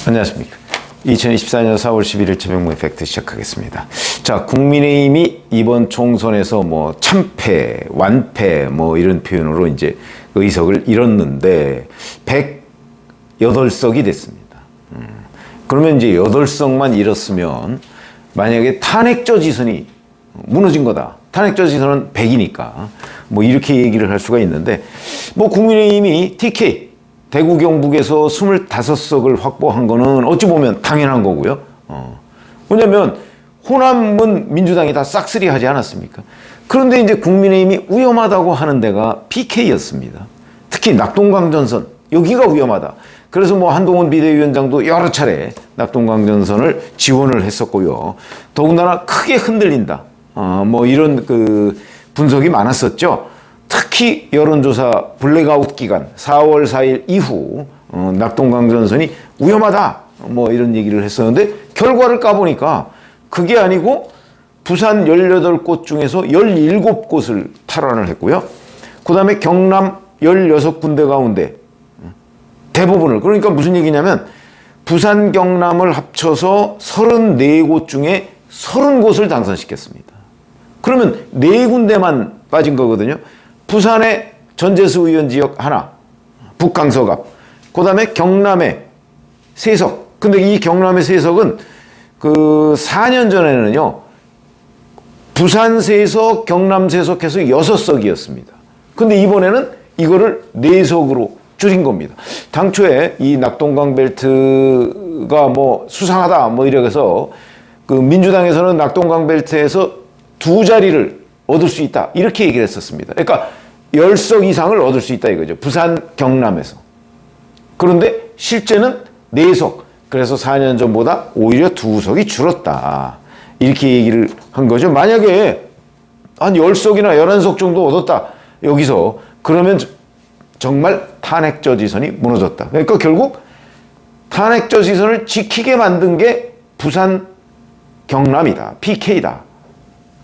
안녕하십니까. 2024년 4월 11일 최병무의 팩트 시작하겠습니다. 자, 국민의힘이 이번 총선에서 뭐 참패, 완패 뭐 이런 표현으로 이제 의석을 잃었는데 108석이 됐습니다. 그러면 이제 8석만 잃었으면 만약에 탄핵저 지선이 무너진 거다. 탄핵저 지선은 100이니까 뭐 이렇게 얘기를 할 수가 있는데 뭐 국민의힘이 TK 대구 경북에서 25석을 확보한 거는 어찌 보면 당연한 거고요. 왜냐면 호남은 민주당이 다 싹쓸이 하지 않았습니까? 그런데 이제 국민의힘이 위험하다고 하는 데가 PK였습니다. 특히 낙동강전선 여기가 위험하다. 그래서 뭐 한동훈 비대위원장도 여러 차례 낙동강전선을 지원을 했었고요. 더군다나 크게 흔들린다. 뭐 이런 그 분석이 많았었죠. 특히 여론조사 블랙아웃 기간 4월 4일 이후 낙동강전선이 위험하다 뭐 이런 얘기를 했었는데 결과를 까보니까 그게 아니고 부산 18곳 중에서 17곳을 탈환을 했고요. 그 다음에 경남 16군데 가운데 대부분을, 그러니까 무슨 얘기냐면 부산 경남을 합쳐서 34곳 중에 30곳을 당선시켰습니다. 그러면 4군데만 빠진 거거든요. 부산의 전재수 의원 지역 하나, 북강서갑, 그 다음에 경남의 3석. 근데 이 경남의 3석은 그 4년 전에는요, 부산 3석, 경남 3석 해서 6석이었습니다. 근데 이번에는 이거를 4석으로 줄인 겁니다. 당초에 이 낙동강 벨트가 뭐 수상하다 뭐 이래서 그 민주당에서는 낙동강 벨트에서 2자리를 얻을 수 있다 이렇게 얘기를 했었습니다. 그러니까 10석 이상을 얻을 수 있다 이거죠. 부산, 경남에서. 그런데 실제는 4석. 그래서 4년 전보다 오히려 2석이 줄었다. 이렇게 얘기를 한 거죠. 만약에 한 10석이나 11석 정도 얻었다. 여기서. 그러면 정말 탄핵저 지선이 무너졌다. 그러니까 결국 탄핵저 지선을 지키게 만든 게 부산, 경남이다. PK다.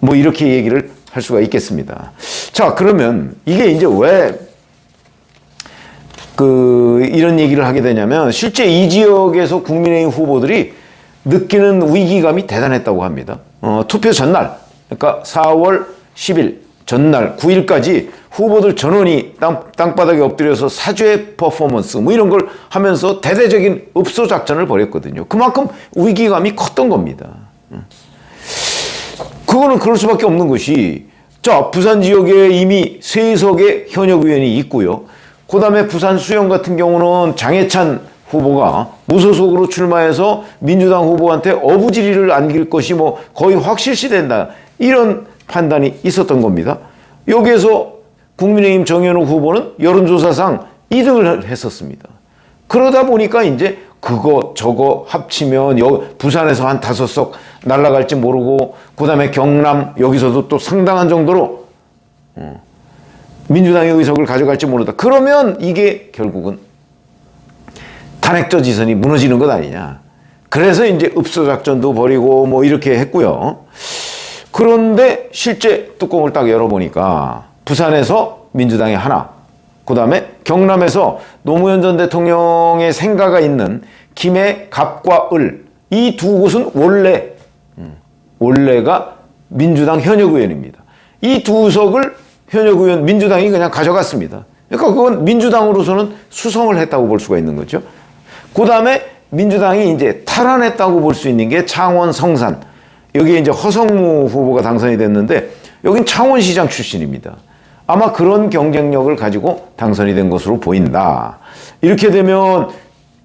뭐 이렇게 얘기를 할 수가 있겠습니다. 자, 그러면 이게 이제 왜 이런 얘기를 하게 되냐면 실제 이 지역에서 국민의힘 후보들이 느끼는 위기감이 대단했다고 합니다. 투표 전날, 그러니까 4월 10일 전날 9일까지 후보들 전원이 땅바닥에 엎드려서 사죄 퍼포먼스 뭐 이런 걸 하면서 대대적인 읍소 작전을 벌였거든요. 그만큼 위기감이 컸던 겁니다. 그거는 그럴 수밖에 없는 것이, 자, 부산 지역에 이미 3석의 현역 의원이 있고요. 그 다음에 부산 수영 같은 경우는 장해찬 후보가 무소속으로 출마해서 민주당 후보한테 어부지리를 안길 것이 뭐 거의 확실시된다. 이런 판단이 있었던 겁니다. 여기에서 국민의힘 정현욱 후보는 여론조사상 2등을 했었습니다. 그러다 보니까 이제 그거 저거 합치면 부산에서 한 5석 날아갈지 모르고, 그 다음에 경남 여기서도 또 상당한 정도로 민주당의 의석을 가져갈지 모른다. 그러면 이게 결국은 탄핵저 지선이 무너지는 것 아니냐. 그래서 이제 읍소작전도 벌이고 뭐 이렇게 했고요. 그런데 실제 뚜껑을 딱 열어보니까 부산에서 민주당이 하나, 그 다음에 경남에서 노무현 전 대통령의 생가가 있는 김해, 갑과 을, 이 2곳은 원래가 민주당 현역 의원입니다. 이 2석을 현역 의원 민주당이 그냥 가져갔습니다. 그러니까 그건 민주당으로서는 수성을 했다고 볼 수가 있는 거죠. 그 다음에 민주당이 이제 탈환했다고 볼 수 있는 게 창원, 성산. 여기에 이제 허성무 후보가 당선이 됐는데 여긴 창원시장 출신입니다. 아마 그런 경쟁력을 가지고 당선이 된 것으로 보인다. 이렇게 되면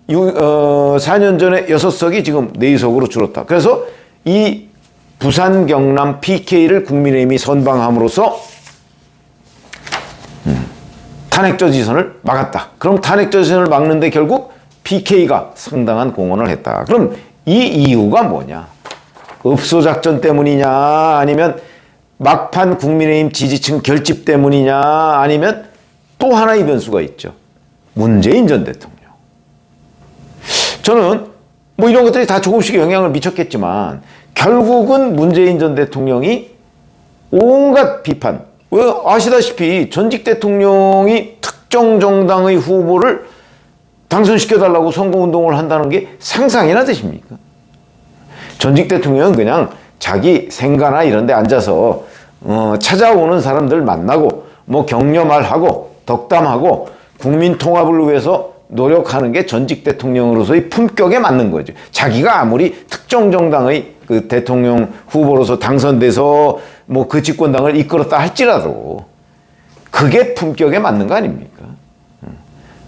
4년 전에 6석이 지금 4석으로 줄었다. 그래서 이 부산, 경남, PK를 국민의힘이 선방함으로써 탄핵저 지선을 막았다. 그럼 탄핵저 지선을 막는데 결국 PK가 상당한 공헌을 했다. 그럼 이 이유가 뭐냐? 읍소작전 때문이냐? 아니면 막판 국민의힘 지지층 결집 때문이냐? 아니면 또 하나의 변수가 있죠. 문재인 전 대통령. 저는 뭐 이런 것들이 다 조금씩 영향을 미쳤겠지만 결국은 문재인 전 대통령이 온갖 비판, 아시다시피 전직 대통령이 특정 정당의 후보를 당선시켜달라고 선거운동을 한다는 게 상상이나 되십니까? 전직 대통령은 그냥 자기 생가나 이런 데 앉아서 찾아오는 사람들 만나고 뭐 격려말하고 덕담하고 국민 통합을 위해서 노력하는 게 전직 대통령으로서의 품격에 맞는 거죠. 자기가 아무리 특정 정당의 그 대통령 후보로서 당선돼서 뭐 그 집권당을 이끌었다 할지라도 그게 품격에 맞는 거 아닙니까?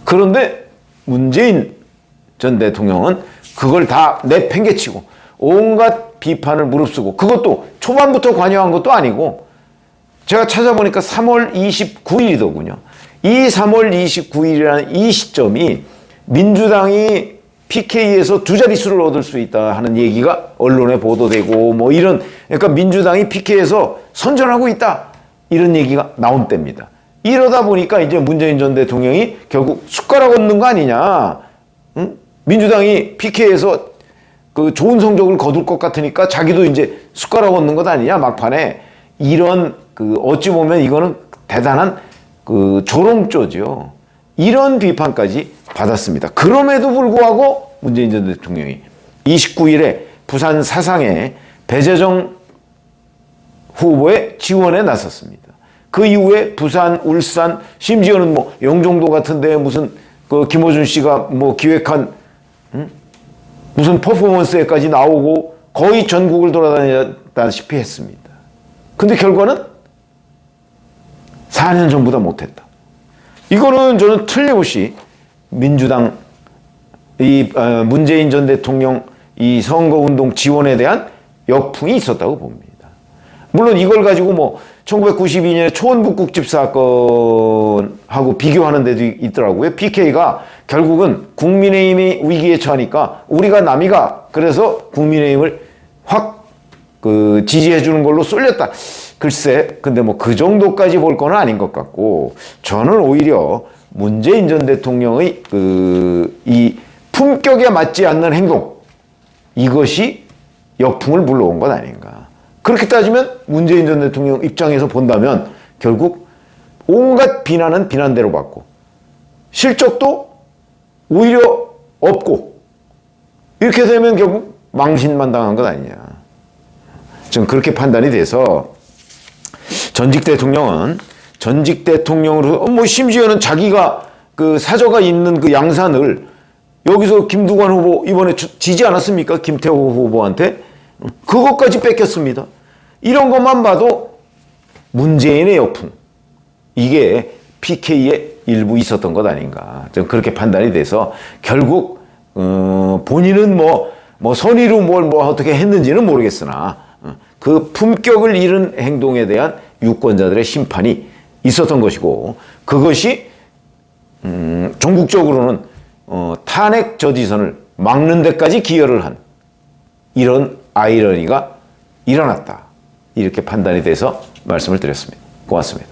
그런데 문재인 전 대통령은 그걸 다 내팽개치고 온갖 비판을 무릅쓰고, 그것도 초반부터 관여한 것도 아니고, 제가 찾아보니까 3월 29일이더군요. 이 3월 29일이라는 이 시점이 민주당이 PK에서 두 자릿수를 얻을 수 있다 하는 얘기가 언론에 보도되고 뭐 이런, 그러니까 민주당이 PK에서 선전하고 있다 이런 얘기가 나온 때입니다. 이러다 보니까 이제 문재인 전 대통령이 결국 숟가락 얹는 거 아니냐. 응? 민주당이 PK에서 그 좋은 성적을 거둘 것 같으니까 자기도 이제 숟가락 얹는 것 아니냐 막판에, 이런 그 어찌 보면 이거는 대단한 그 조롱조죠. 이런 비판까지 받았습니다. 그럼에도 불구하고 문재인 전 대통령이 29일에 부산 사상에 배재정 후보의 지원에 나섰습니다. 그 이후에 부산, 울산, 심지어는 뭐 영종도 같은데 무슨 그 김어준 씨가 뭐 기획한 무슨 퍼포먼스에까지 나오고 거의 전국을 돌아다녔다시피 했습니다. 근데 결과는 4년 전보다 못했다. 이거는 저는 틀림없이 민주당 이 문재인 전 대통령 이 선거운동 지원에 대한 역풍이 있었다고 봅니다. 물론 이걸 가지고 뭐 1992년에 초원북국집 사건하고 비교하는 데도 있더라고요. PK가 결국은 국민의힘이 위기에 처하니까 우리가 남이가 그래서 국민의힘을 확 그 지지해 주는 걸로 쏠렸다. 글쎄, 근데 뭐 그 정도까지 볼 건 아닌 것 같고, 저는 오히려 문재인 전 대통령의 이 품격에 맞지 않는 행동, 이것이 역풍을 불러온 것 아닌가. 그렇게 따지면 문재인 전 대통령 입장에서 본다면 결국 온갖 비난은 비난대로 받고 실적도 오히려 없고, 이렇게 되면 결국 망신만 당한 것 아니냐. 저는 그렇게 판단이 돼서 전직 대통령은 전직 대통령으로 뭐 심지어는 자기가 그 사저가 있는 그 양산을 여기서 김두관 후보 이번에 지지 않았습니까? 김태호 후보한테 그것까지 뺏겼습니다. 이런 것만 봐도 문재인의 역풍, 이게 PK에 일부 있었던 것 아닌가. 저는 그렇게 판단이 돼서 결국 본인은 뭐 선의로 뭐 어떻게 했는지는 모르겠으나 그 품격을 잃은 행동에 대한 유권자들의 심판이 있었던 것이고, 그것이 전국적으로는 탄핵 저지선을 막는 데까지 기여를 한 이런 아이러니가 일어났다. 이렇게 판단이 돼서 말씀을 드렸습니다. 고맙습니다.